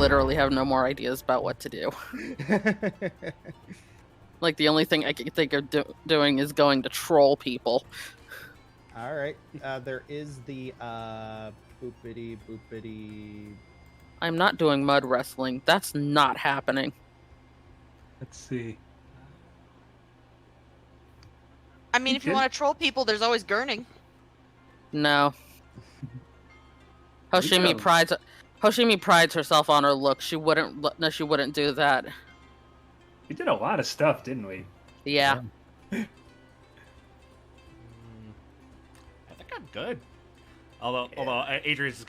literally have no more ideas about what to do. Like, the only thing I can think of doing is going to troll people. All right. There is the boopity boopity. I'm not doing mud wrestling. That's not happening. Let's see. I mean, if you want to troll people, there's always gurning. No. Hoshimi prides herself on her look. She wouldn't do that. We did a lot of stuff, didn't we? Yeah. I think I'm good. Although Adrian's just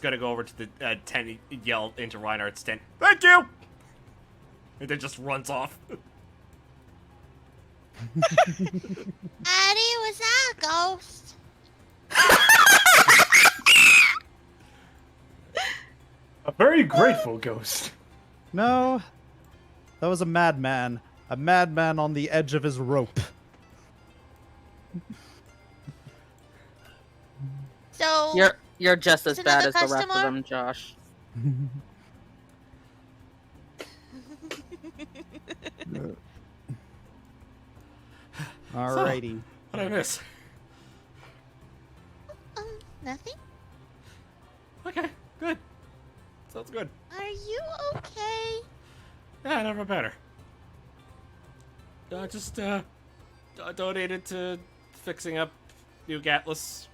gonna go over to the tent, yell into Reinhardt's tent, "Thank you!" and then just runs off. Addy, was that a ghost? A very grateful ghost. No, that was a madman. A madman on the edge of his rope. So You're just as Is bad another as the rest of customer? them, Josh. Alrighty. What did I miss? Nothing. Okay, good. Sounds good. Are you okay? Yeah, never better. Just donated to fixing up New Gatlas.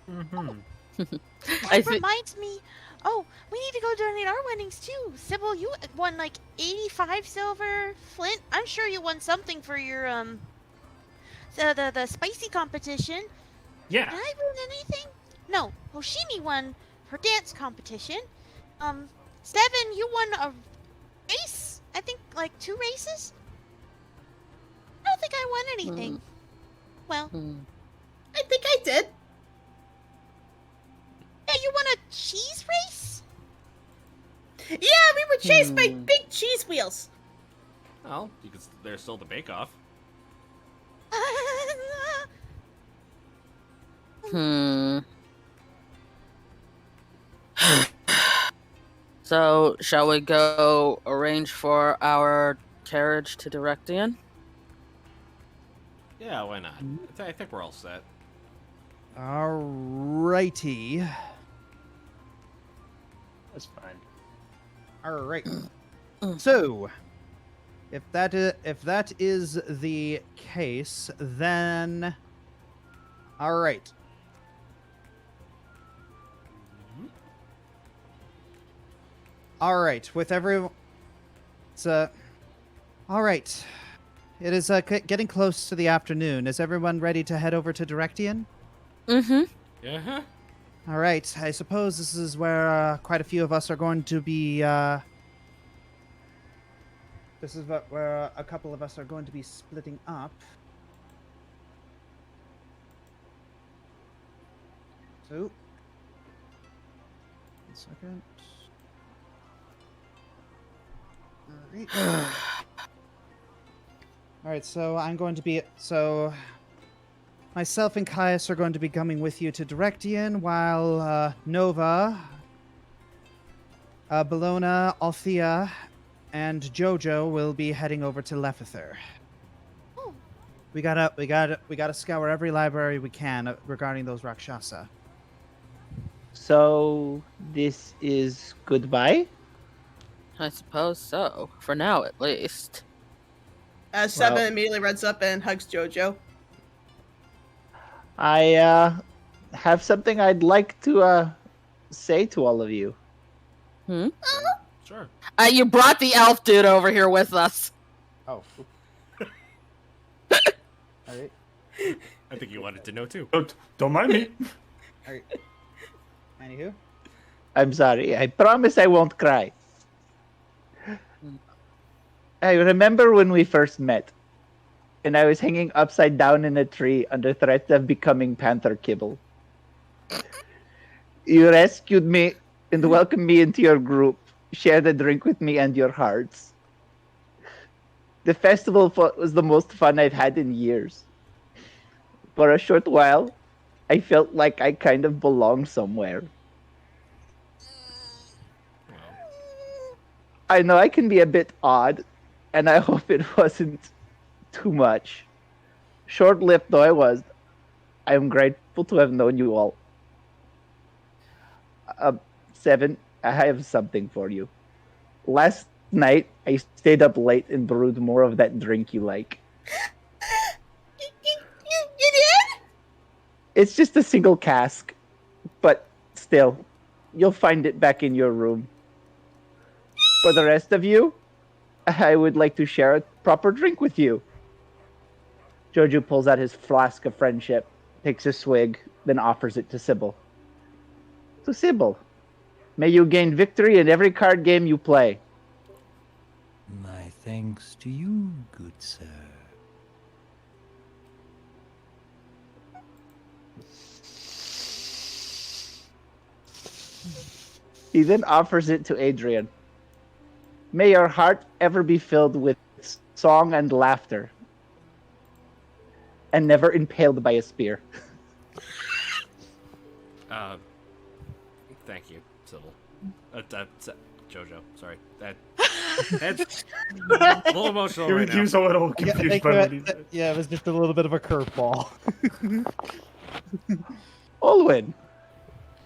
That reminds me. Oh, we need to go donate our winnings too. Sybil, you won like 85 silver. Flint, I'm sure you won something for your the spicy competition. Yeah. Did I win anything? No, Hoshimi won her dance competition. Steven, you won a race. I think like 2 races. I don't think I won anything. Well, I think I did. yeah, you won a cheese race. Yeah, we were chased by big cheese wheels. Well, there's still the bake-off. So, shall we go arrange for our carriage to Directian? Yeah, why not? I think we're all set. Alrighty. That's fine. Alright. So, if that is the case, then alright. Alright, with everyone... It's, alright. It is, getting close to the afternoon. Is everyone ready to head over to Directian? Mm-hmm. Yeah. Alright, I suppose this is where, quite a few of us are going to be, This is where a couple of us are going to be splitting up. So... 1 second. Alright. Alright, so I'm going to be... So... Myself and Caius are going to be coming with you to Directian, while Nova, Bellona, Althea, and Jojo will be heading over to Lefither. Oh. We gotta scour every library we can regarding those Rakshasa. So this is goodbye? I suppose so. For now, at least. Seven immediately runs up and hugs Jojo. I have something I'd like to say to all of you. Sure. You brought the elf dude over here with us. Oh. Alright. I think you wanted to know too. Don't mind me. Alright. Anywho? I'm sorry. I promise I won't cry. I remember when we first met, and I was hanging upside down in a tree under threat of becoming panther kibble. You rescued me and welcomed me into your group, shared a drink with me and your hearts. The festival was the most fun I've had in years. For a short while, I felt like I kind of belonged somewhere. I know I can be a bit odd, and I hope it wasn't too much. Short-lived though I was, I am grateful to have known you all. Uh, Seven, I have something for you. Last night, I stayed up late and brewed more of that drink you like. You did? It's just a single cask, but still, you'll find it back in your room. For the rest of you, I would like to share a proper drink with you. Jojo pulls out his flask of friendship, takes a swig, then offers it to Sybil. So, Sybil, may you gain victory in every card game you play. My thanks to you, good sir. He then offers it to Adrian. May your heart ever be filled with song and laughter, and never impaled by a spear. Thank you, Sybil. Jojo, sorry. That's a little emotional right He now. was a little confused by what he said. Yeah, it was just a little bit of a curveball. Olwyn,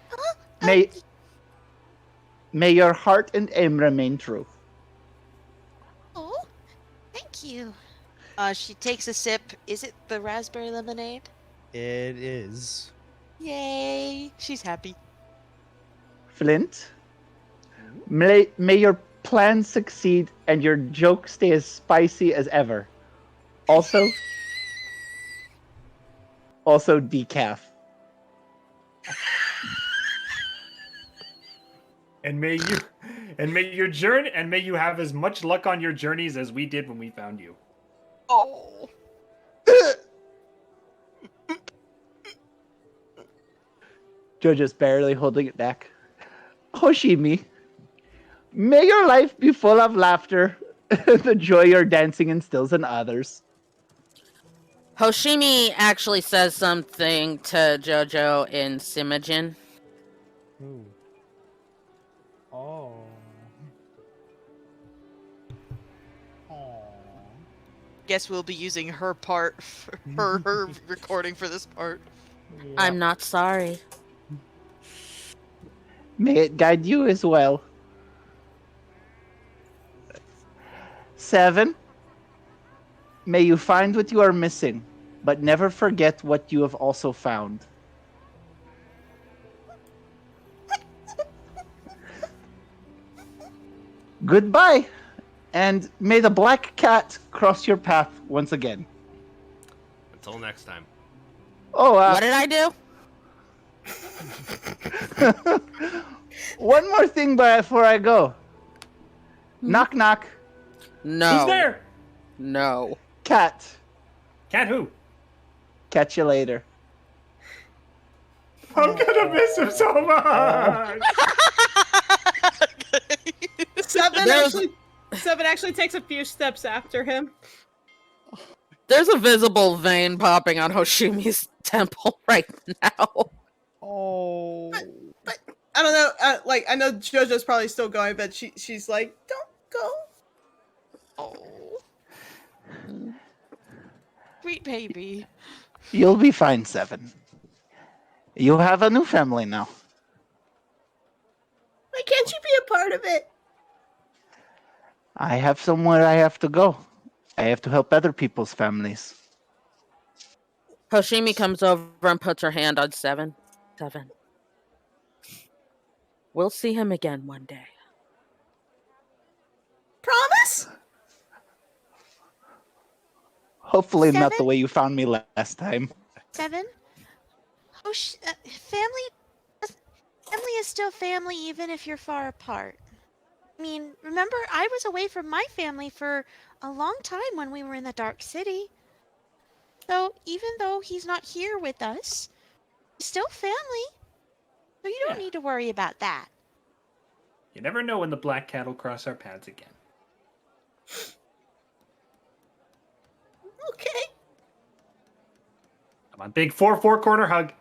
Huh? may your heart and aim remain true. Oh, thank you. She takes a sip. Is it the raspberry lemonade? It is. Yay! She's happy. Flint, may your plans succeed and your jokes stay as spicy as ever. Also decaf. And may you have as much luck on your journeys as we did when we found you. Oh. Jojo's barely holding it back. Hoshimi, may your life be full of laughter, the joy your dancing instills in others. Hoshimi actually says something to Jojo in Simajin. Ooh. Oh. Guess we'll be using her part for her recording for this part. I'm not sorry. May it guide you as well. 7. May you find what you are missing, but never forget what you have also found. Goodbye, and may the black cat cross your path once again. Until next time. Oh, What did I do? one more thing before I go. Knock, knock. No. Who's there? No. Cat. Cat who? Catch you later. I'm gonna miss him so much. Seven actually takes a few steps after him. There's a visible vein popping on Hoshimi's temple right now. Oh. But I don't know. I know JoJo's probably still going, but she's like, "Don't go." Oh. Sweet baby. You'll be fine, 7. You have a new family now. Why can't you be a part of it? I have somewhere I have to go. I have to help other people's families. Hoshimi comes over and puts her hand on 7. 7. We'll see him again one day. Promise? Hopefully not 7? the way you found me last time. 7? Family is still family even if you're far apart. I mean, remember, I was away from my family for a long time when we were in the Dark City. So even though he's not here with us, he's still family. So you don't need to worry about that. You never know when the black cat will cross our paths again. Okay. Come on, big 4-4 corner hug.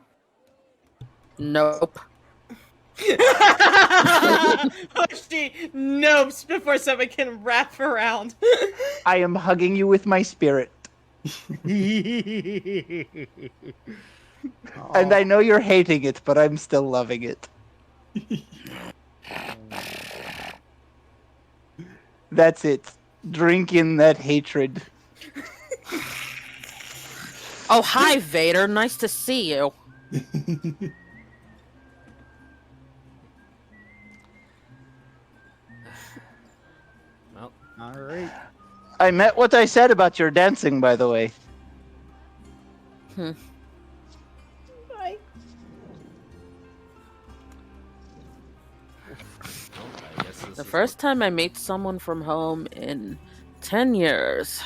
Nope. Hoshi nopes before someone can wrap around. I am hugging you with my spirit. And I know you're hating it, but I'm still loving it. That's it. Drink in that hatred. Oh, hi, Vader. Nice to see you. Well, All right. I meant what I said about your dancing, by the way. Right. I guess this The is first time I meet someone from home in 10 years.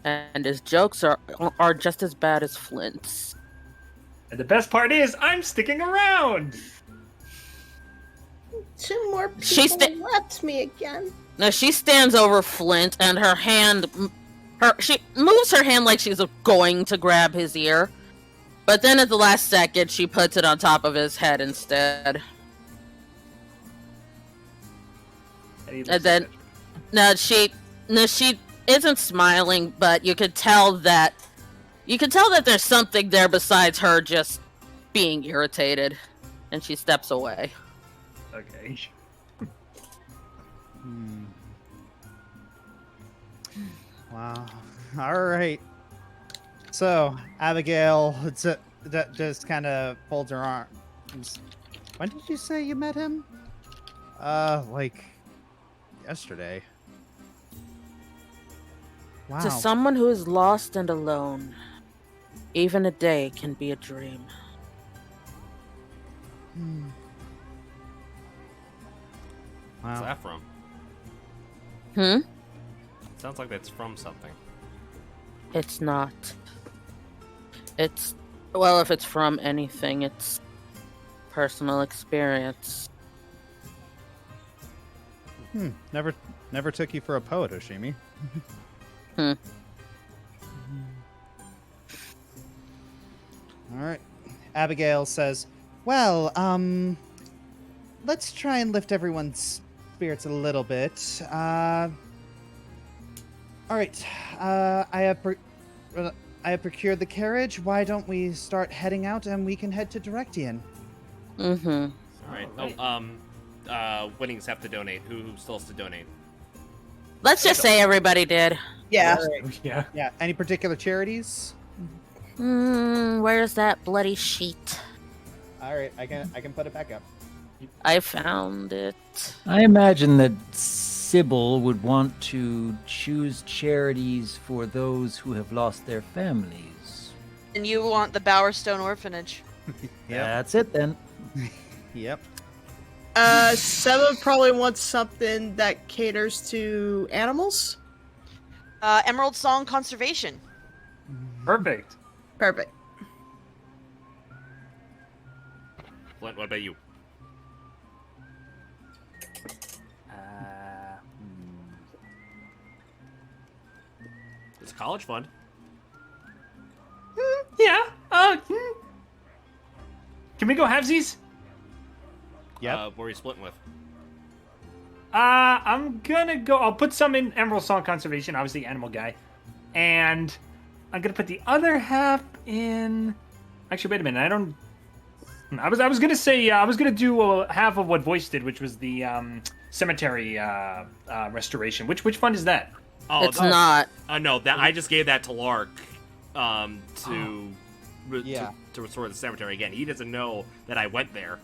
And his jokes are just as bad as Flint's. And the best part is, I'm sticking around. 2 more people She's left me again. Now she stands over Flint, and her hand, she moves her hand like she's going to grab his ear, but then at the last second she puts it on top of his head instead. And then, no, she isn't smiling, but you could tell that there's something there besides her just being irritated, and she steps away. Okay. Wow. All right. So Abigail just kind of folds her arms. When did you say you met him? Like yesterday. Wow. To someone who is lost and alone, even a day can be a dream. What's Wow. that from? Hmm? Sounds like that's from something. It's not. It's, well, if it's from anything, it's personal experience. Never took you for a poet, Oshimi. Hmm. All right. Abigail says, "Well, let's try and lift everyone's spirits a little bit. All right. I have procured the carriage. Why don't we start heading out and we can head to Directian?" Mm-hmm. Alright. Winnings have to donate. Who still has to donate? Let's just say everybody did. Yeah. Yeah. Yeah. Any particular charities? Where's that bloody sheet? All right. I can put it back up. I found it. I imagine that Sybil would want to choose charities for those who have lost their families. And you want the Bowerstone Orphanage. That's it then. Yep. Seba probably wants something that caters to animals. Emerald Song Conservation. Perfect. Perfect. Flint, what about you? It's a college fund. Yeah. Can we go halvesies? Yep. What are you splitting with? I'm gonna go. I'll put some in Emerald Song Conservation, obviously animal guy, and I'm gonna put the other half in. Actually, wait a minute. I was gonna say I was gonna do half of what Voice did, which was the cemetery restoration. Which fund is that? Oh, It's not. No, that I just gave that to Lark, to restore the cemetery again. He doesn't know that I went there.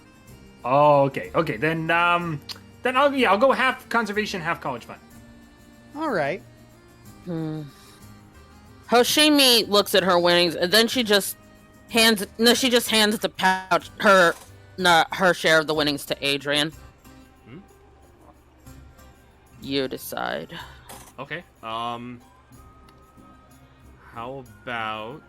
Oh, okay. Okay, then I'll go half conservation, half college fund. All right. Hoshimi looks at her winnings, and then she just hands the pouch, her share of the winnings to Adrian. You decide. Okay. How about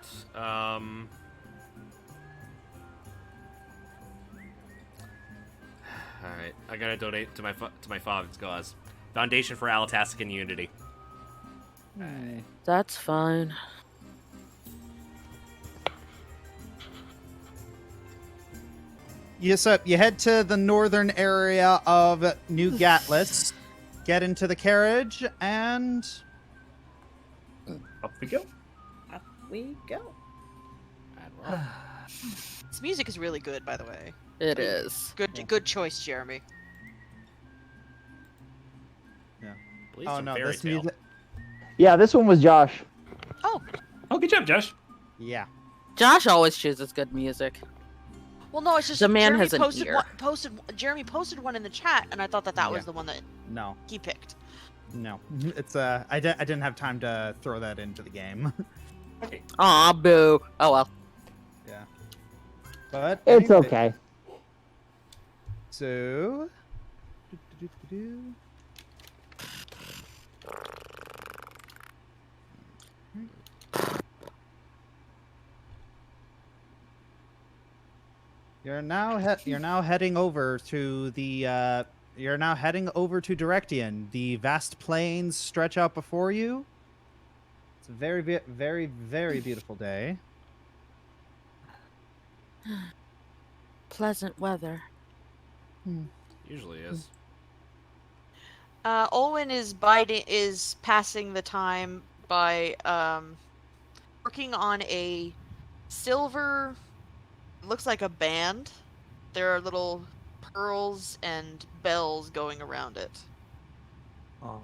all right, I gotta donate to my father's cause, Foundation for Alatascan Unity. That's fine. you head to the northern area of New Gatlas, get into the carriage, and Up we go. Up we go. Admiral. This music is really good, by the way. It is. Good choice, Jeremy. Believe oh some no, fairy this tale. music. Yeah, this one was Josh. Oh, Oh, good job, Josh. Yeah. Josh always chooses good music. well, no, it's just The man Jeremy has an ear. Jeremy posted one in the chat, and I thought that was Yeah. the one that No. he picked. No. It's I didn't have time to throw that into the game. Okay. Aw, boo. Oh well. Yeah. But It's anyway, okay. So. You're now heading over to the you're now heading over to Directian. The vast plains stretch out before you. It's a very very very beautiful day. Pleasant weather. Usually is. Olwen is passing the time by working on a silver. Looks like a band. There are little pearls and bells going around it. Aw.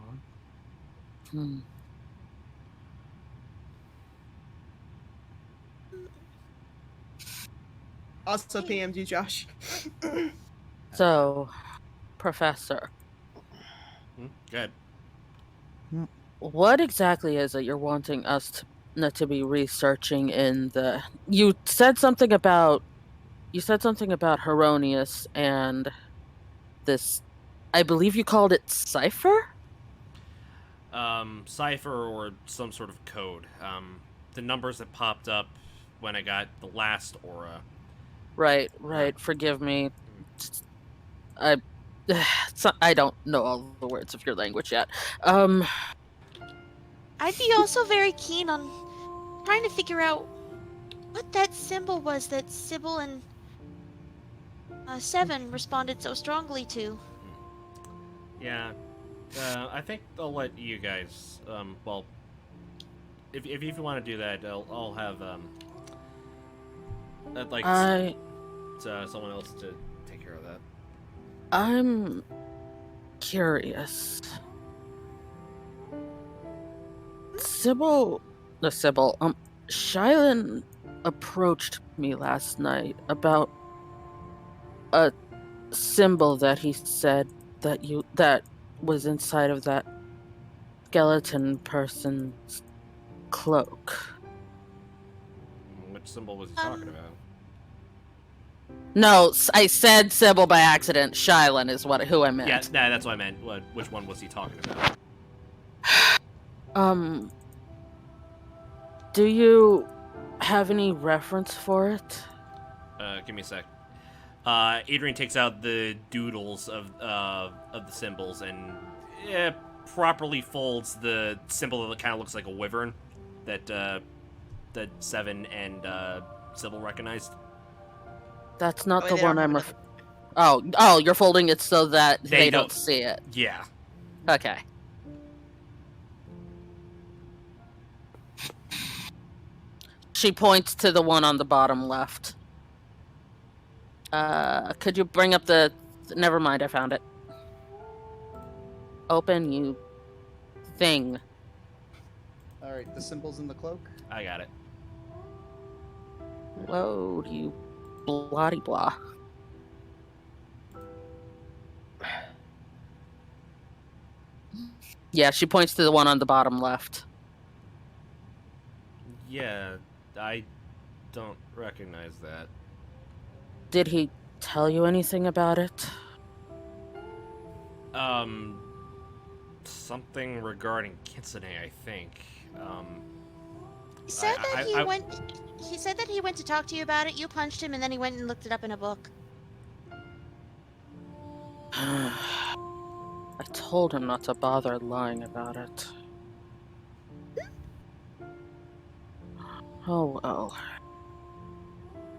Hmm. Also PM'd you, Josh. So, Professor, Good. what exactly is it you're wanting us to be researching in the? You said something about Heronius and this. I believe you called it cipher. Cipher or some sort of code. The numbers that popped up when I got the last aura. Right. Forgive me. I I don't know all the words of your language yet. I'd be also very keen on trying to figure out what that symbol was that Sybil and Seven responded so strongly to. Yeah. I think I'll let you guys. Well, if you want to do that, I'll have I'd like someone else to take care of that. I'm curious. Shylin approached me last night about a symbol that he said that was inside of that skeleton person's cloak. Which symbol was he talking about? No, I said Sybil by accident. Shylin is who I meant. Yeah, that's what I meant. Which one was he talking about? Do you have any reference for it? Give me a sec. Adrian takes out the doodles of the symbols and properly folds the symbol that kind of looks like a wyvern that Seven and Sybil recognized. That's not Oh, the they one don't I'm. have Oh, you're folding it so that they don't don't. see it. Yeah. Okay. She points to the one on the bottom left. Could you bring up the... Never mind, I found it. Open, you thing. All right, the symbols in the cloak. I got it. Load, you bloody blah. Yeah, she points to the one on the bottom left. Yeah, I don't recognize that. Did he tell you anything about it? Something regarding Kitsune, I think. He said that he went. He said that he went to talk to you about it. You punched him, and then he went and looked it up in a book. I told him not to bother lying about it. Oh well.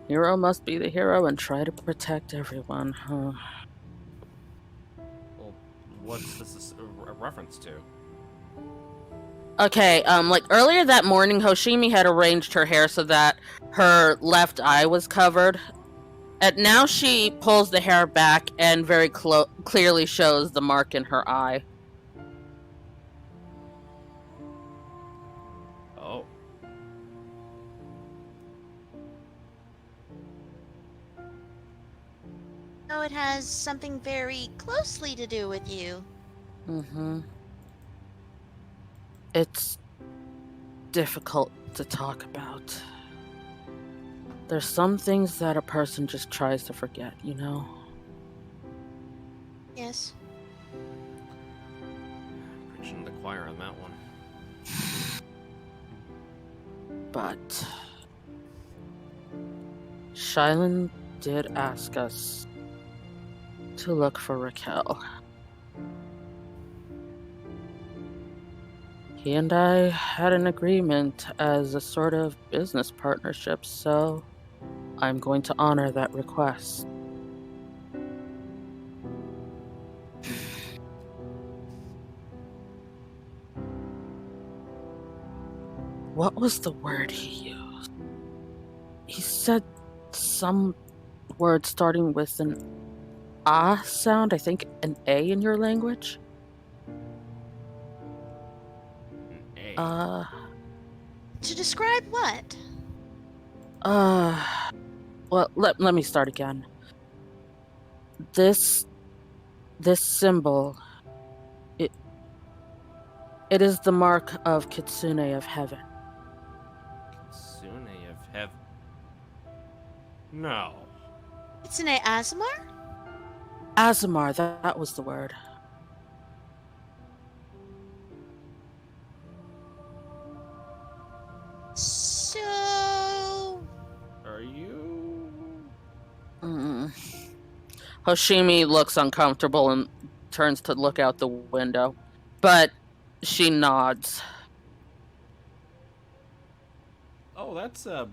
Hero must be the hero and try to protect everyone, huh? Well, what's this a reference to? Okay, like earlier that morning, Hoshimi had arranged her hair so that her left eye was covered. And now she pulls the hair back and very clearly shows the mark in her eye. Oh. So it has something very closely to do with you. Mm-hmm. It's difficult to talk about. There's some things that a person just tries to forget, you know? Yes. Preaching to the choir on that one. But Shylin did ask us to look for Raquel. He and I had an agreement as a sort of business partnership, so I'm going to honor that request. What was the word he used? He said some word starting with an ah sound, I think an A in your language. An A. To describe what? Well, let me start again. This symbol, it is the mark of Kitsune of Heaven. Kitsune of Heaven. No. It's an Azamar? Azamar, that was the word. So... Are you? Hoshimi looks uncomfortable and turns to look out the window, but she nods. Oh, that's a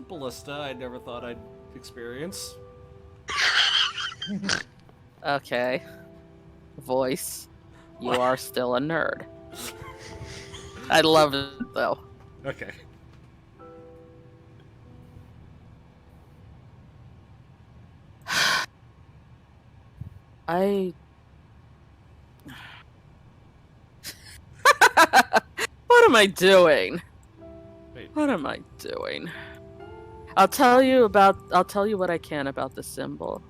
ballista I never thought I'd experience. Okay. Voice. You are still a nerd. I love it, though. Okay. What am I doing? Wait. What am I doing? I'll tell you what I can about the symbol.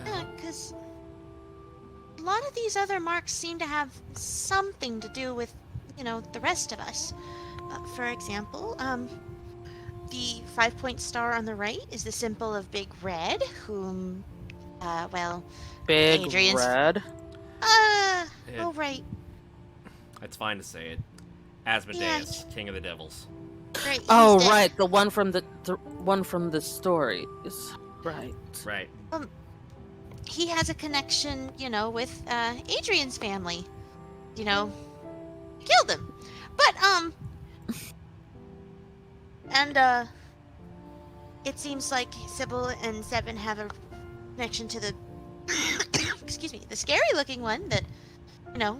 Yeah, because a lot of these other marks seem to have something to do with, the rest of us. For example, the 5-point star on the right is the symbol of Big Red, whom, Big Adrian's... Red? Oh, right. It's fine to say it. Asmodeus, King of the Devils. Right, Oh, dead. right, the one from the one from the stories. Right. Right. He has a connection, with Adrian's family. Killed him. But and it seems like Sybil and Seven have a connection to the excuse me, the scary looking one that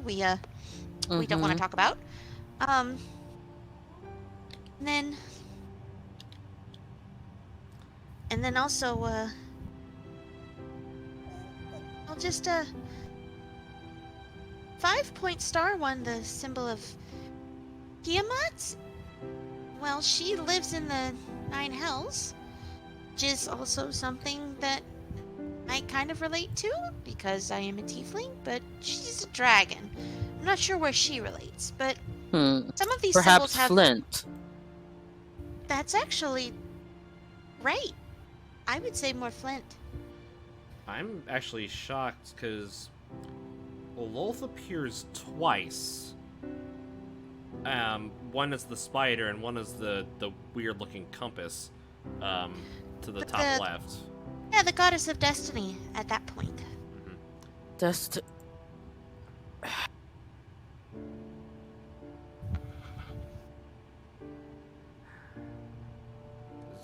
we don't want to talk about. And then also I'll just 5-point star one, the symbol of Tiamat. Well, she lives in the 9 Hells, which is also something that I kind of relate to because I am a tiefling, but she's a dragon. I'm not sure where she relates, but some of these Perhaps symbols have... Flint. That's actually right. I would say more Flint. I'm actually shocked because Lolth appears twice. One is the spider and one is the weird looking compass to the top left. Yeah, the goddess of destiny at that point.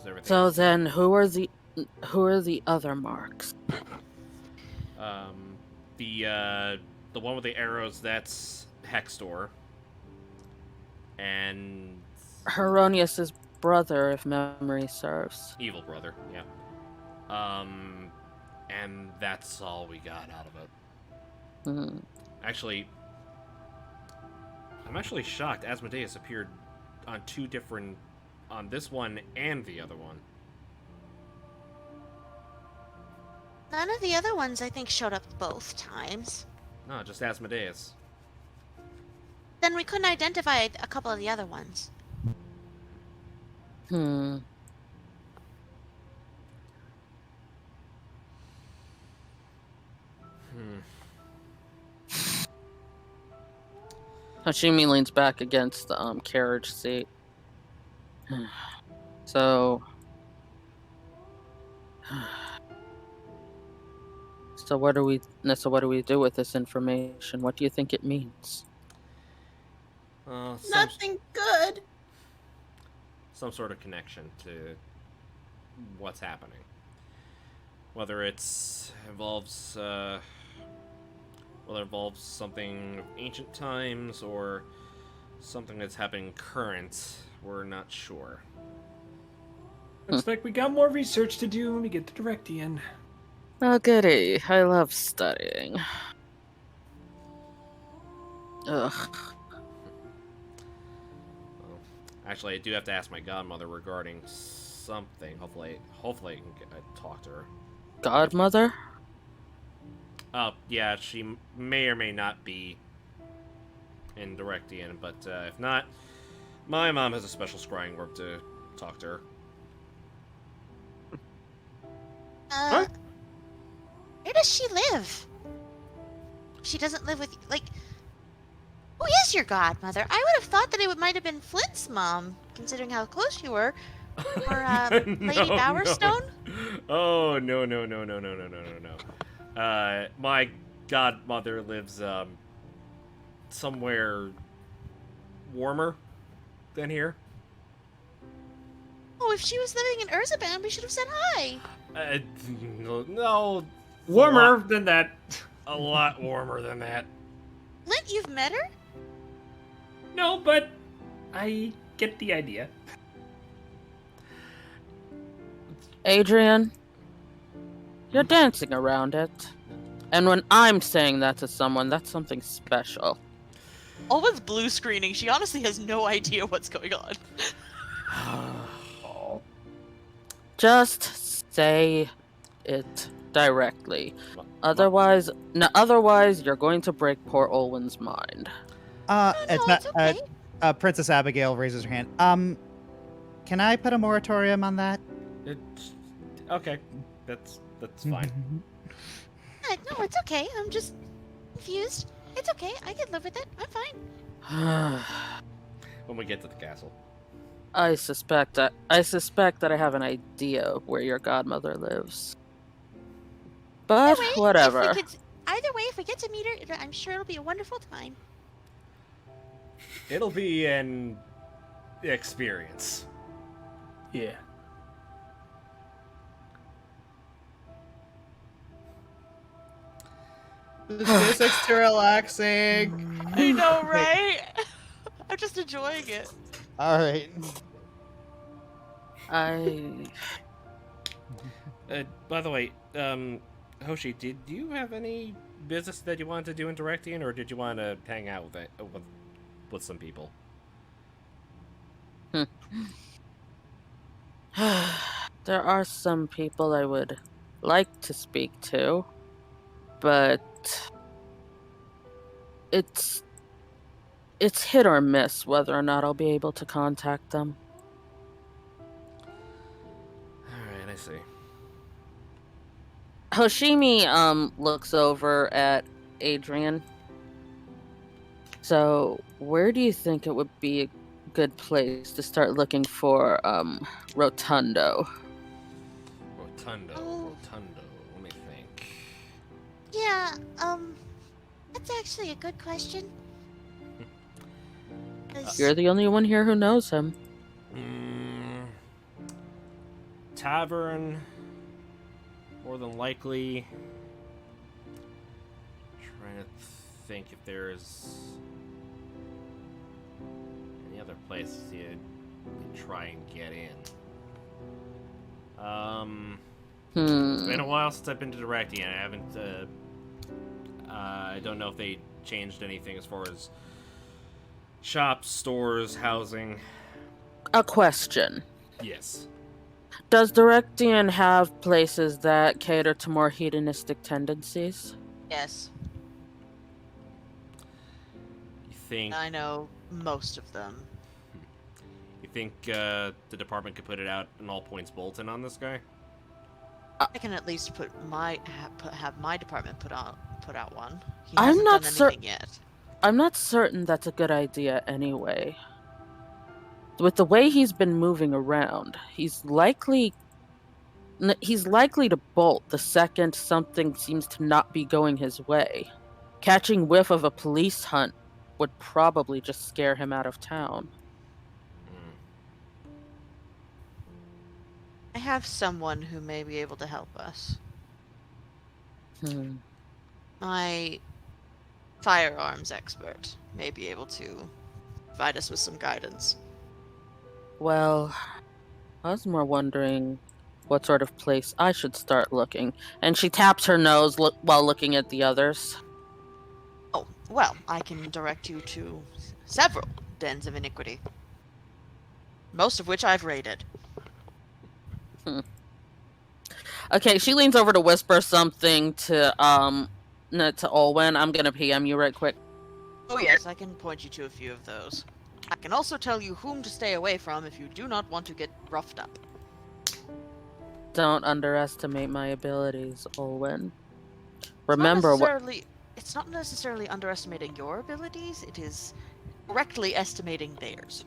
'cause everything So else- then, who are the other marks? The one with the arrows, that's Hextor. And Heronius's brother, if memory serves. Evil Brother, yeah. And that's all we got out of it. Hmm. Actually, I'm actually shocked Asmodeus appeared on two different... on this one and the other one. None of the other ones, I think, showed up both times. No, just Asmodeus. Then we couldn't identify a couple of the other ones. Hmm. Hashimi leans back against the carriage seat. So what do we do with this information? What do you think it means? Nothing good. Some sort of connection to what's happening. Whether involves something of ancient times or something that's happening current, we're not sure. Looks like we got more research to do when we get to Directian. Oh, goody. I love studying. Ugh. Well, actually, I do have to ask my godmother regarding something. Hopefully I can talk to her. Godmother? Yeah, she may or may not be in Directian, but if not, my mom has a special scrying orb to talk to her. Where does she live? She doesn't live with you. Like, who is your godmother? I would have thought that it might have been Flint's mom, considering how close you were. Or Lady Bowerstone? Oh, no. My godmother lives somewhere warmer than here. Oh, if she was living in Urzaban, we should have said hi. No. Warmer than that. A lot warmer than that. Flint, you've met her? No, but I get the idea. Adrian, you're dancing around it. And when I'm saying that to someone, that's something special. Always blue screening. She honestly has no idea what's going on. Just say it directly. Otherwise, you're going to break poor Olwen's mind. It's okay. Princess Abigail raises her hand. Can I put a moratorium on that? Okay, that's fine. No, it's okay. I'm just confused. It's okay. I can live with it. I'm fine. When we get to the castle. I suspect that I have an idea of where your godmother lives. But Either way, whatever. if we get to meet her, I'm sure it'll be a wonderful time. It'll be an experience. Yeah. This music's too relaxing. I know, right? I'm just enjoying it. All right. By the way, Hoshi, did you have any business that you wanted to do in Directian, or did you want to hang out with some people? There are some people I would like to speak to, but it's hit or miss whether or not I'll be able to contact them. Alright, I see. Hoshimi looks over at Adrian. So, where do you think it would be a good place to start looking for Rotundo? Rotundo. Let me think. Yeah, that's actually a good question. You're the only one here who knows him. tavern, more than likely. Trying to think if there's any other places you'd try and get in. It's been a while since I've been to Directing. I haven't. I don't know if they changed anything as far as shops, stores, housing. A question. Yes. Does Directian have places that cater to more hedonistic tendencies? Yes, You think? I know most of them. You think the department could put it out an all points bulletin on this guy? I can at least put have my department put out one. He I'm hasn't not done cer- anything yet. I'm not certain that's a good idea anyway. With the way he's been moving around, he's likely to bolt the second something seems to not be going his way. Catching whiff of a police hunt would probably just scare him out of town. I have someone who may be able to help us. My firearms expert may be able to provide us with some guidance. Well, I was more wondering what sort of place I should start looking. And she taps her nose while looking at the others. Oh, well, I can direct you to several dens of iniquity. Most of which I've raided. Okay, she leans over to whisper something to Olwen. I'm gonna PM you right quick. Oh yes, I can point you to a few of those. I can also tell you whom to stay away from if you do not want to get roughed up. Don't underestimate my abilities, Olwen. Remember what... It's not necessarily underestimating your abilities, it is correctly estimating theirs.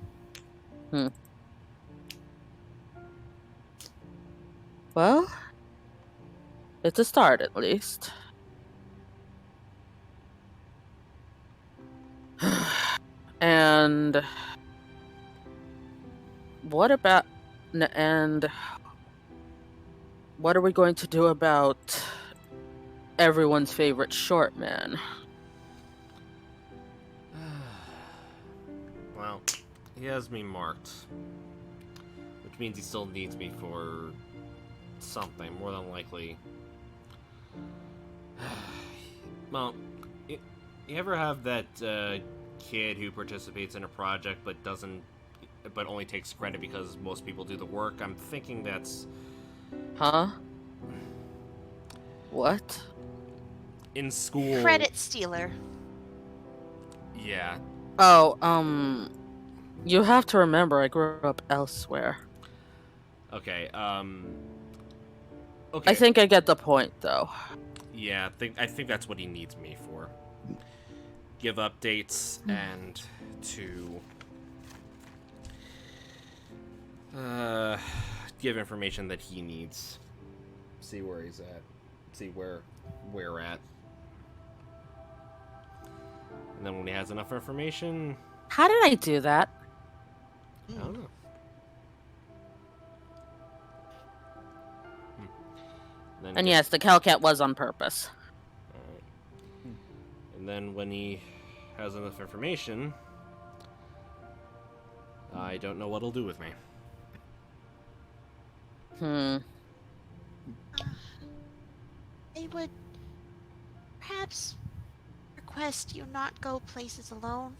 Well, it's a start at least. And what about... And what are we going to do about everyone's favorite short man? Well, he has me marked, which means he still needs me for something, more than likely. Well, you ever have that kid who participates in a project but only takes credit because most people do the work? I'm thinking that's... Huh? What? In school... Credit stealer. Yeah. Oh, you have to remember I grew up elsewhere. Okay, okay. I think I get the point, though. Yeah, I think that's what he needs me for. Give updates and to give information that he needs. See where he's at. See where we're at. And then when he has enough information... How did I do that? I don't know. And yes, the Hellcat was on purpose. Alright. And then when he has enough information, I don't know what he'll do with me. I would perhaps request you not go places alone.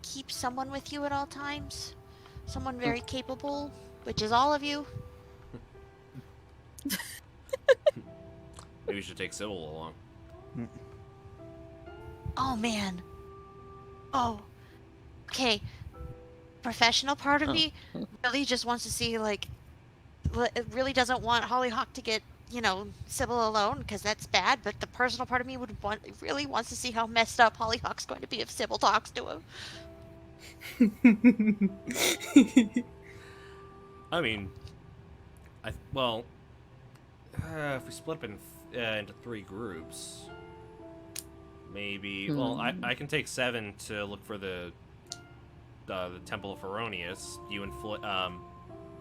Keep someone with you at all times. Someone very capable, which is all of you. Maybe we should take Sybil along. Oh man. Oh. Okay. Professional part of me really just wants to see, like, it really doesn't want Hollyhock to get, Sybil alone, because that's bad, but the personal part of me really wants to see how messed up Hollyhock's going to be if Sybil talks to him. I mean, if we split up into 3 groups, maybe. Well, I can take 7 to look for the the Temple of Feronius, you and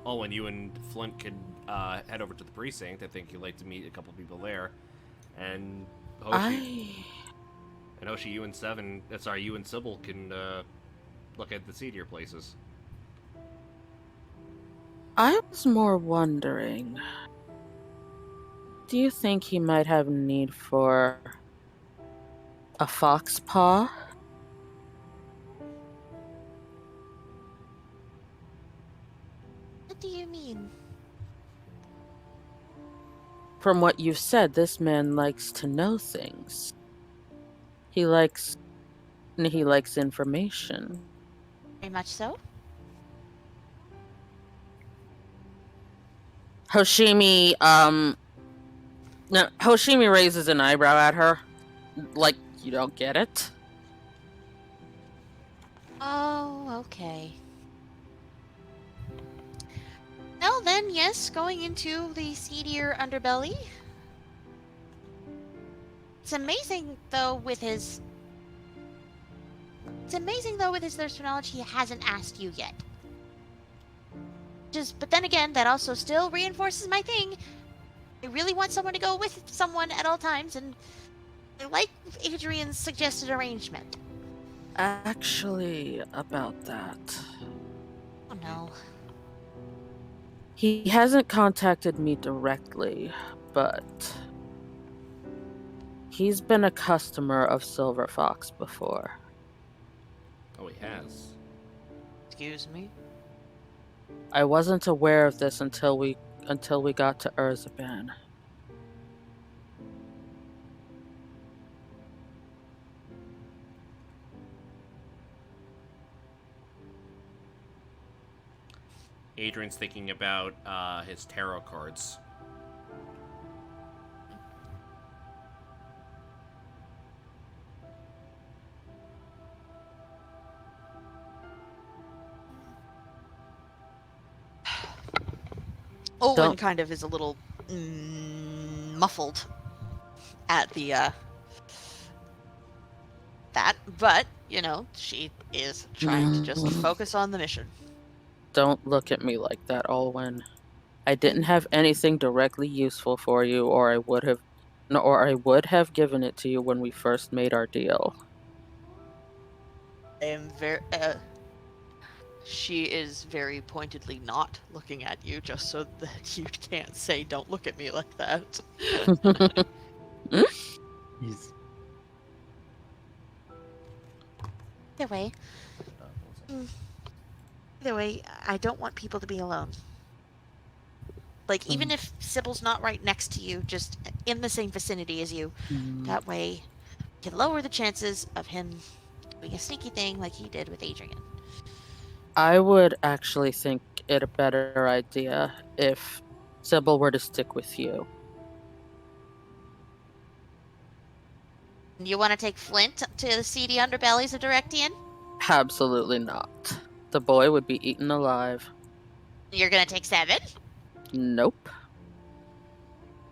Owen, you and Flint could head over to the precinct. I think you'd like to meet a couple people there, and Hoshi, you and you and Sybil can look at the seedier places. I was more wondering, do you think he might have a need for a fox paw? What do you mean? From what you've said, this man likes to know things. He likes information. Very much so. Hoshimi Hoshimi raises an eyebrow at her. Like, you don't get it? Oh, okay. Well then, yes, going into the seedier underbelly. It's amazing though with his thirst for knowledge he hasn't asked you yet. But then again, that also still reinforces my thing. I really want someone to go with someone at all times, and I like Adrian's suggested arrangement. Actually, about that. Oh no. He hasn't contacted me directly, but he's been a customer of Silver Fox before. Oh, he has. Excuse me? I wasn't aware of this until we got to Urzaban. Adrian's thinking about his tarot cards. Owen Don't- kind of is a little muffled at the that, but you know, she is trying to just focus on the mission. Don't look at me like that, Alwyn. I didn't have anything directly useful for you, or I would have given it to you when we first made our deal. I am very she is very pointedly not looking at you just so that you can't say don't look at me like that. He's Either way, I don't want people to be alone. Like, even if Sybil's not right next to you, just in the same vicinity as you, that way you can lower the chances of him doing a sneaky thing like he did with Adrian. I would actually think it a better idea if Sybil were to stick with you. You want to take Flint to the seedy underbellies of Directian? Absolutely not. The boy would be eaten alive. You're gonna take Seven? Nope.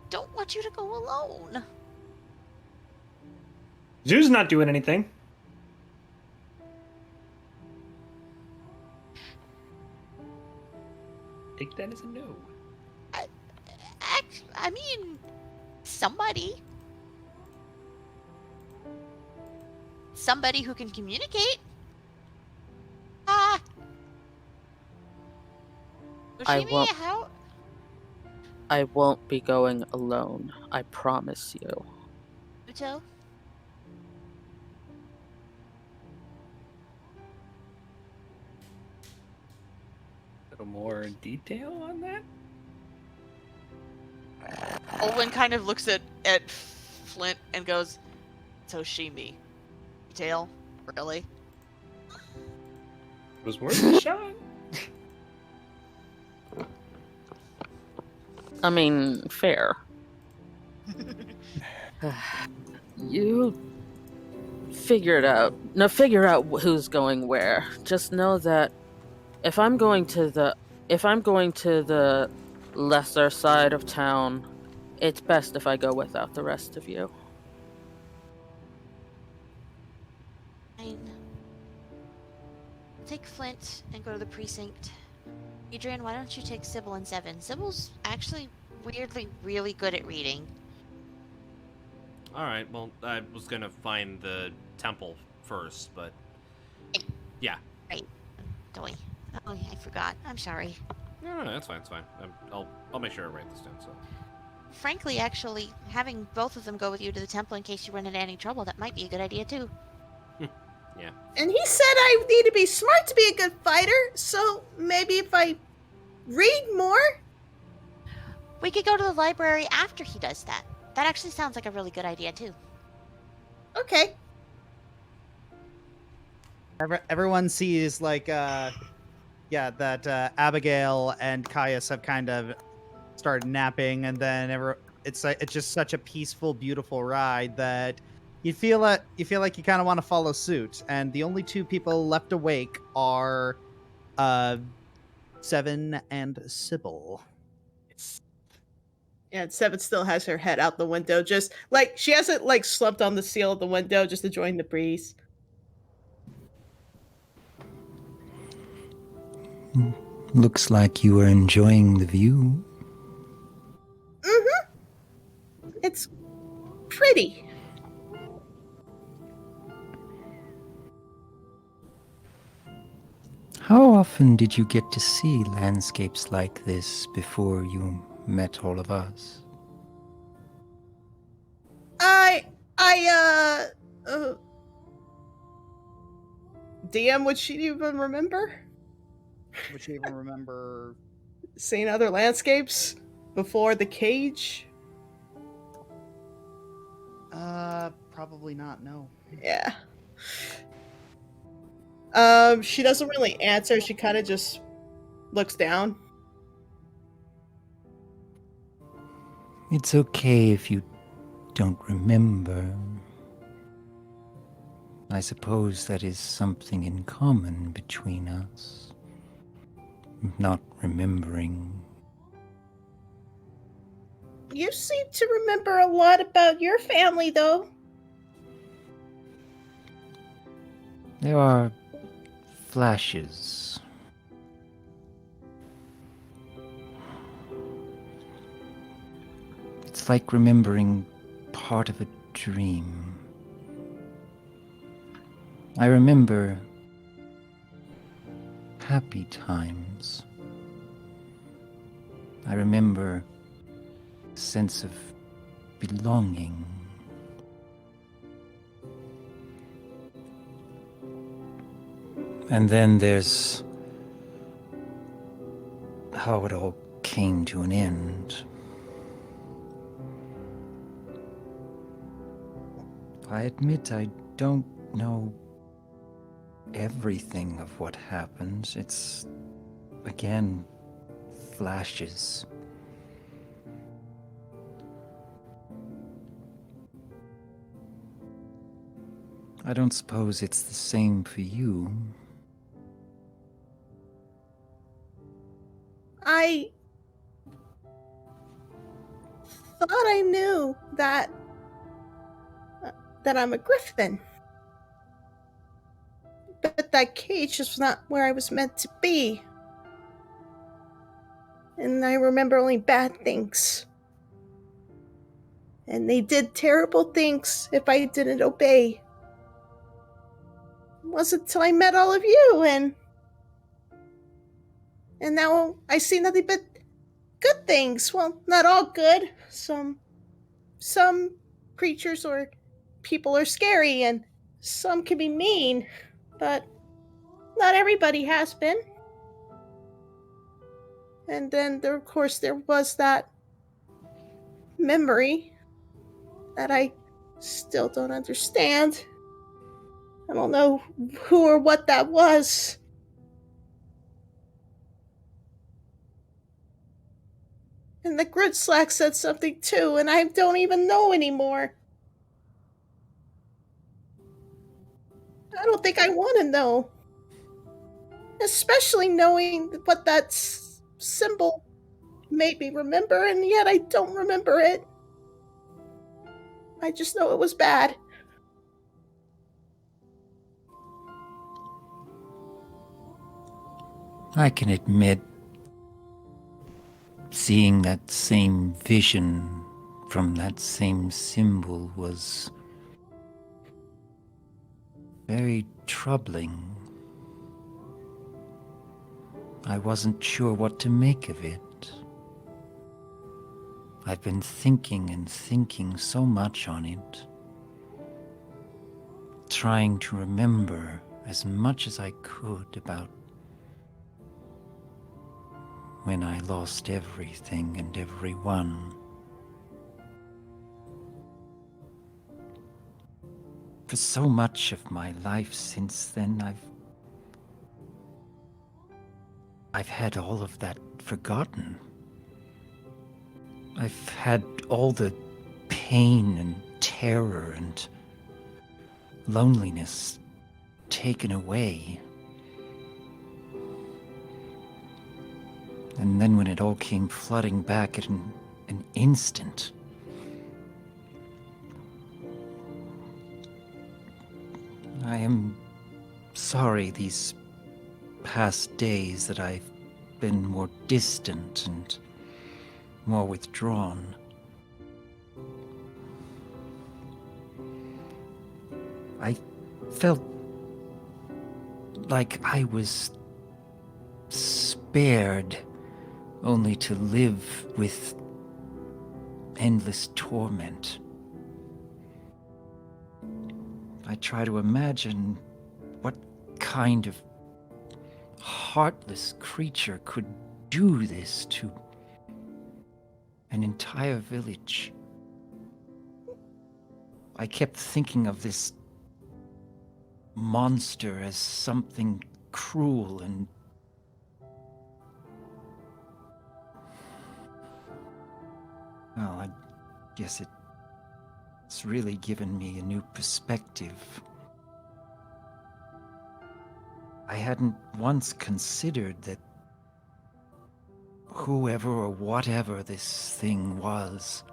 Don't want you to go alone. Zoo's not doing anything. Take that as a no. I mean, somebody. Somebody who can communicate. Yoshimi, I won't be going alone. I promise you. Uto? A little more detail on that? Olwen kind of looks at Flint and goes, Toshimi. Detail? Really? It was worth a shot. I mean, fair. You figure it out. Now figure out who's going where. Just know that if I'm going to the lesser side of town, it's best if I go without the rest of you. Fine. take Flint and go to the precinct. Adrian, why don't you take Sybil and Seven? Sybil's actually weirdly really good at reading. All right. Well, I was gonna find the temple first, but yeah. Right. Doy. Oh, I forgot. I'm sorry. No, that's fine. It's fine. I'll make sure I write this down. So. Frankly, actually, having both of them go with you to the temple in case you run into any trouble, that might be a good idea too. Yeah. And he said I need to be smart to be a good fighter, so maybe if I read more? We could go to the library after he does that. That actually sounds like a really good idea too. Okay. Everyone sees like that Abigail and Caius have kind of started napping, and then it's just such a peaceful, beautiful ride that you feel like you kind of want to follow suit. And the only two people left awake are Seven and Sybil. And Seven still has her head out the window, just like she hasn't like slumped on the seal of the window, just enjoying the breeze. Looks like you are enjoying the view. Mm-hmm. It's pretty. How often did you get to see landscapes like this before you met all of us? DM, would she even remember? Would she even remember seeing other landscapes before the cage? Probably not, no. Yeah. She doesn't really answer, she kind of just looks down. It's okay if you don't remember. I suppose that is something in common between us. Not remembering. You seem to remember a lot about your family, though. There are flashes. It's like remembering part of a dream. I remember happy times. I remember a sense of belonging. And then there's how it all came to an end. I admit I don't know everything of what happened. It's, again, flashes. I don't suppose it's the same for you. I thought I knew that I'm a griffin. But that cage is not where I was meant to be. And I remember only bad things. And they did terrible things if I didn't obey. It wasn't until I met all of you, and now I see nothing but good things. Well, not all good. Some creatures or people are scary, and some can be mean, but not everybody has been. And then there was that memory that I still don't understand. I don't know who or what that was. And the Gridslack said something too, and I don't even know anymore. I don't think I want to know. Especially knowing what that symbol made me remember, and yet I don't remember it. I just know it was bad. I can admit seeing that same vision from that same symbol was very troubling. I wasn't sure what to make of it. I've been thinking and thinking so much on it, trying to remember as much as I could about when I lost everything and everyone. For so much of my life since then, I've had all of that forgotten. I've had all the pain and terror and loneliness taken away. And then when it all came flooding back in an instant, I am sorry these past days that I've been more distant and more withdrawn. I felt like I was spared only to live with endless torment. I try to imagine what kind of heartless creature could do this to an entire village. I kept thinking of this monster as something cruel and well, I guess it's really given me a new perspective. I hadn't once considered that whoever or whatever this thing was,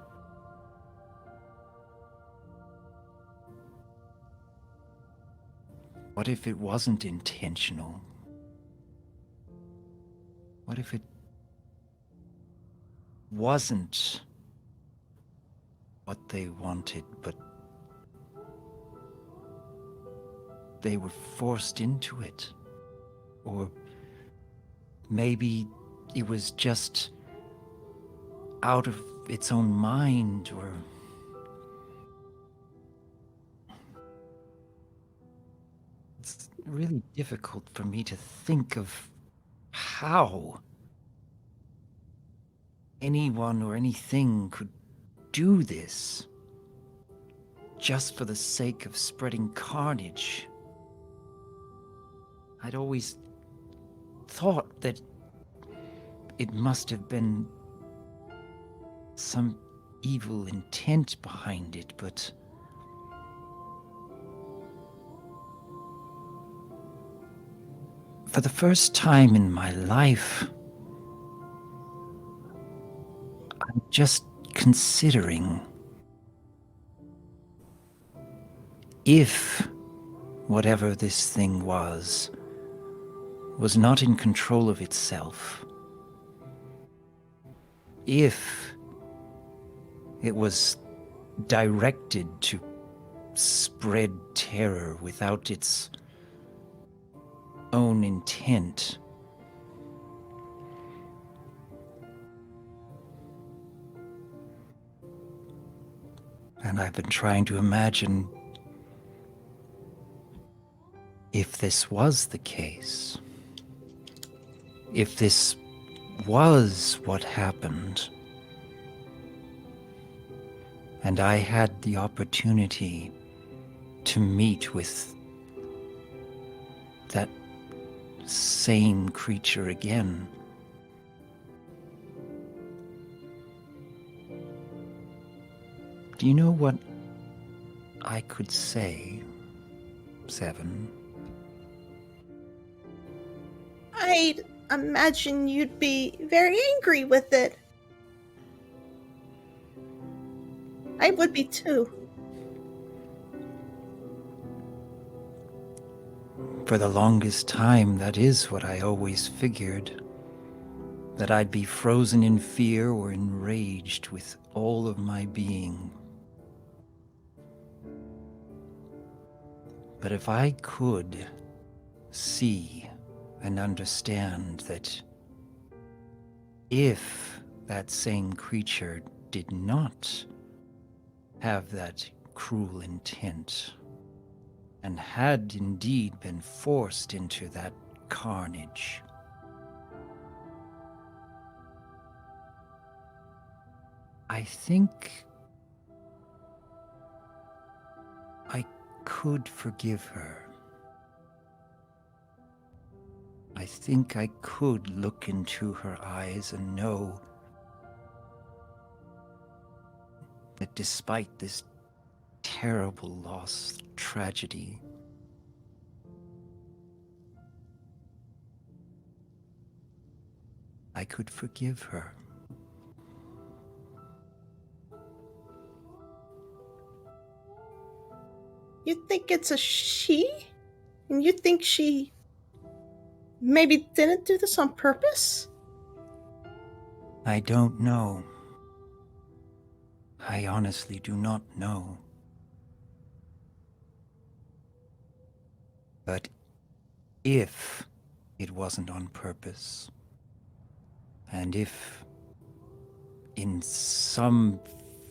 what if it wasn't intentional? What if it wasn't what they wanted, but they were forced into it? Or maybe it was just out of its own mind, or it's really difficult for me to think of how anyone or anything could do this just for the sake of spreading carnage. I'd always thought that it must have been some evil intent behind it, but for the first time in my life, I'm just considering if whatever this thing was not in control of itself, if it was directed to spread terror without its own intent. And I've been trying to imagine if this was the case, if this was what happened, and I had the opportunity to meet with that same creature again. Do you know what I could say, Seven? I'd imagine you'd be very angry with it. I would be too. For the longest time, that is what I always figured. That I'd be frozen in fear or enraged with all of my being. But if I could see and understand that if that same creature did not have that cruel intent, and had indeed been forced into that carnage, I think I could forgive her. I think I could look into her eyes and know that despite this terrible loss, tragedy, I could forgive her. You think it's a she? And you think she maybe didn't do this on purpose? I don't know. I honestly do not know. But if it wasn't on purpose, and if in some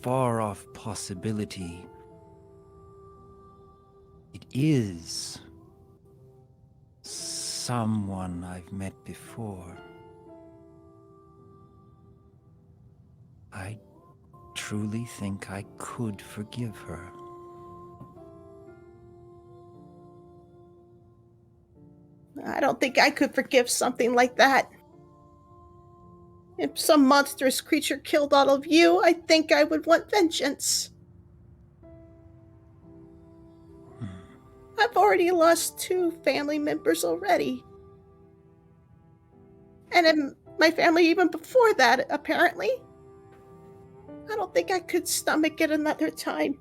far-off possibility it is someone I've met before, I truly think I could forgive her. I don't think I could forgive something like that. If some monstrous creature killed all of you, I think I would want vengeance. I've already lost 2 family members already. And in my family even before that, apparently. I don't think I could stomach it another time.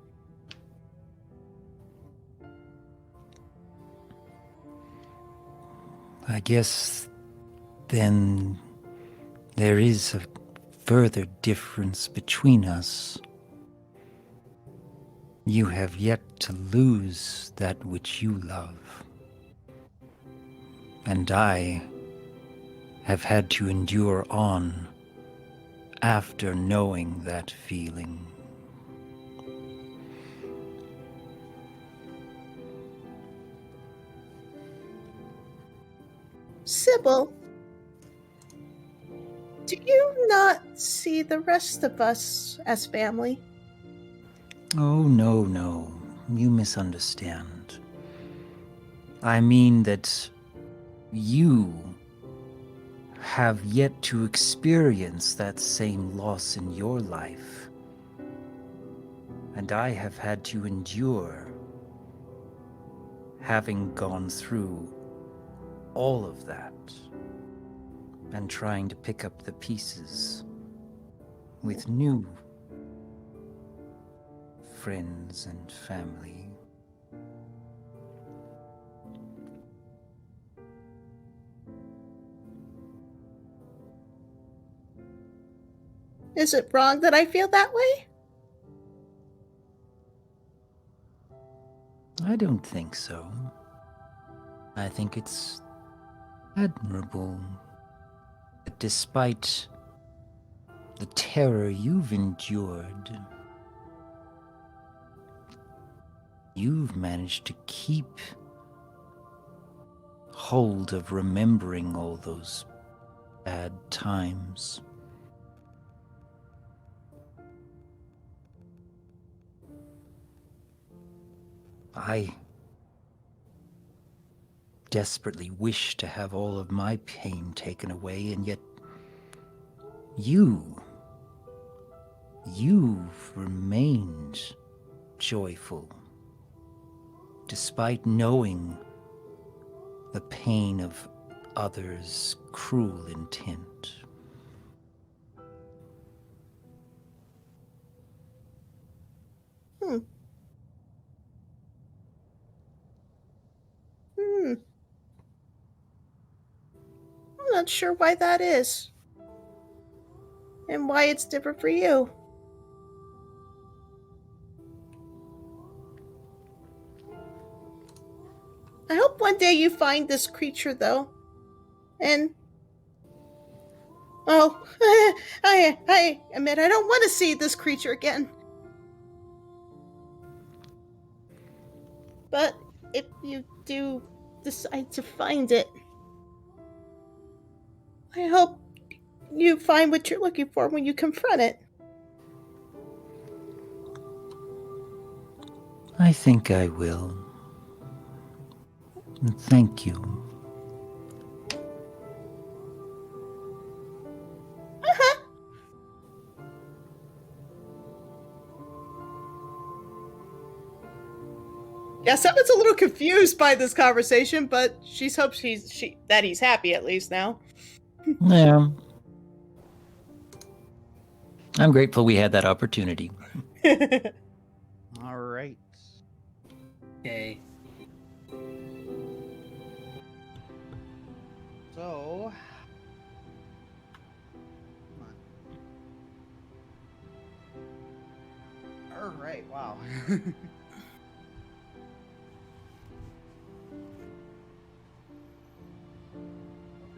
I guess then there is a further difference between us. You have yet to lose that which you love. And I have had to endure on after knowing that feeling. Sybil, do you not see the rest of us as family? Oh, no. You misunderstand. I mean that you have yet to experience that same loss in your life. And I have had to endure having gone through all of that and trying to pick up the pieces with new friends and family. Is it wrong that I feel that way? I don't think so. I think it's admirable that despite the terror you've endured, you've managed to keep hold of remembering all those bad times. I desperately wish to have all of my pain taken away, and yet you've remained joyful, despite knowing the pain of others' cruel intent. Hmm. not sure why that is. And why it's different for you. I hope one day you find this creature, though. And... Oh, I admit I don't want to see this creature again. But if you do decide to find it, I hope you find what you're looking for when you confront it. I think I will. Thank you. Uh-huh. Yeah, Seven's a little confused by this conversation, but she hopes that he's happy at least now. Yeah. I'm grateful we had that opportunity. All right. Yay. So, come on. All right. Wow.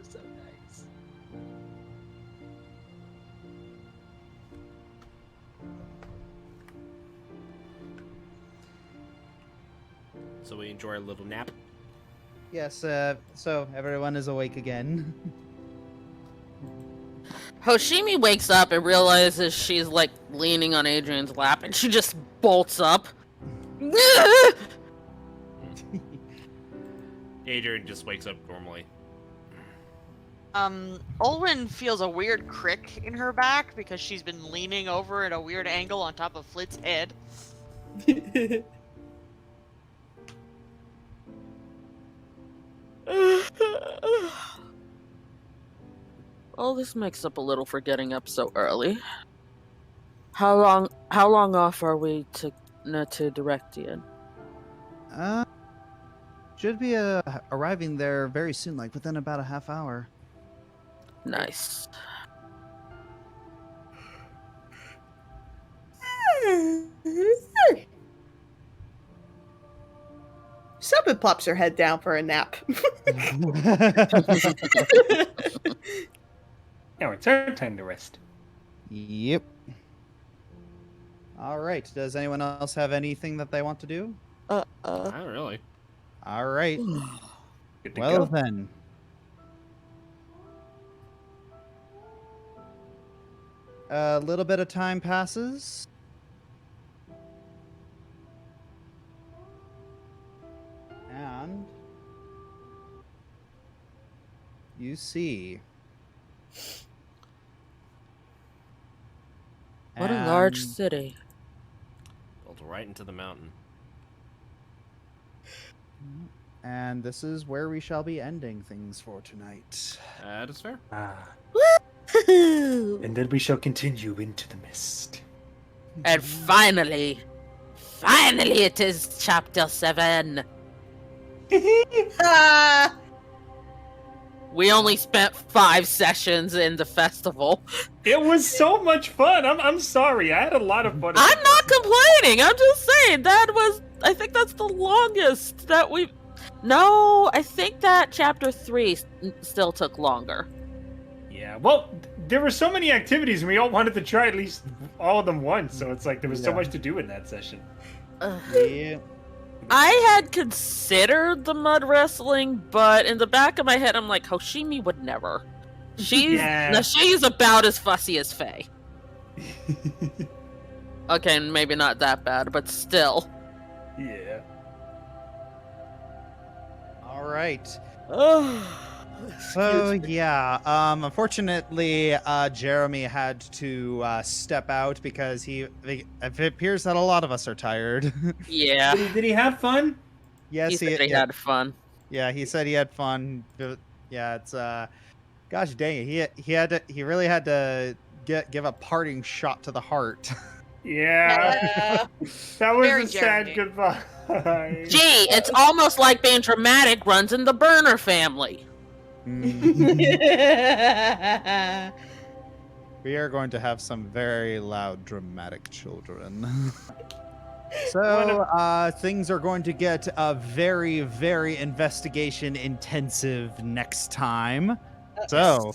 So nice. So we enjoy a little nap. Yes. So everyone is awake again. Hoshimi wakes up and realizes she's like leaning on Adrian's lap, and she just bolts up. Adrian just wakes up normally. Olwen feels a weird crick in her back because she's been leaning over at a weird angle on top of Flit's head. Well, this makes up a little for getting up so early. How long off are we to Directian? Should be arriving there very soon, like within about a half hour. Nice. Seven plops her head down for a nap. Now it's our time to rest. Yep. All right. Does anyone else have anything that they want to do? Not really. All right. Good to Well go. then. A little bit of time passes. And you see. What a large And- city. Built right into the mountain. And this is where we shall be ending things for tonight. That is fair. And then we shall continue into the mist. And finally it is chapter 7. Ah! We only spent 5 sessions in the festival. It was so much fun. I'm sorry. I had a lot of fun. I'm not complaining. I'm just saying I think that's the longest that we've. No, I think that chapter 3 still took longer. Yeah. Well, there were so many activities, and we all wanted to try at least all of them once. So it's like there was so much to do in that session. Yeah. I had considered the mud wrestling, but in the back of my head, I'm like, Hoshimi would never. She's about as fussy as Faye. Okay, maybe not that bad, but still. Yeah. All right. So yeah, unfortunately, Jeremy had to step out because it appears that a lot of us are tired. Yeah. Did he have fun? Yes, he said he had fun. Yeah, he said he had fun. Yeah, it's gosh dang it, he really had to give a parting shot to the heart. Yeah. That was Very a sad Jeremy. goodbye. Gee, it's almost like being dramatic runs in the Burner family. Mm. We are going to have some very loud, dramatic children. So, things are going to get very, very investigation intensive next time. So,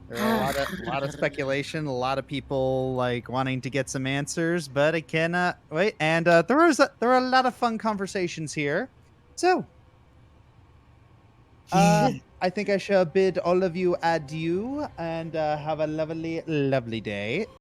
there are a lot of speculation, a lot of people like wanting to get some answers, but I cannot wait. And there are a lot of fun conversations here. So, I think I shall bid all of you adieu and have a lovely, lovely day.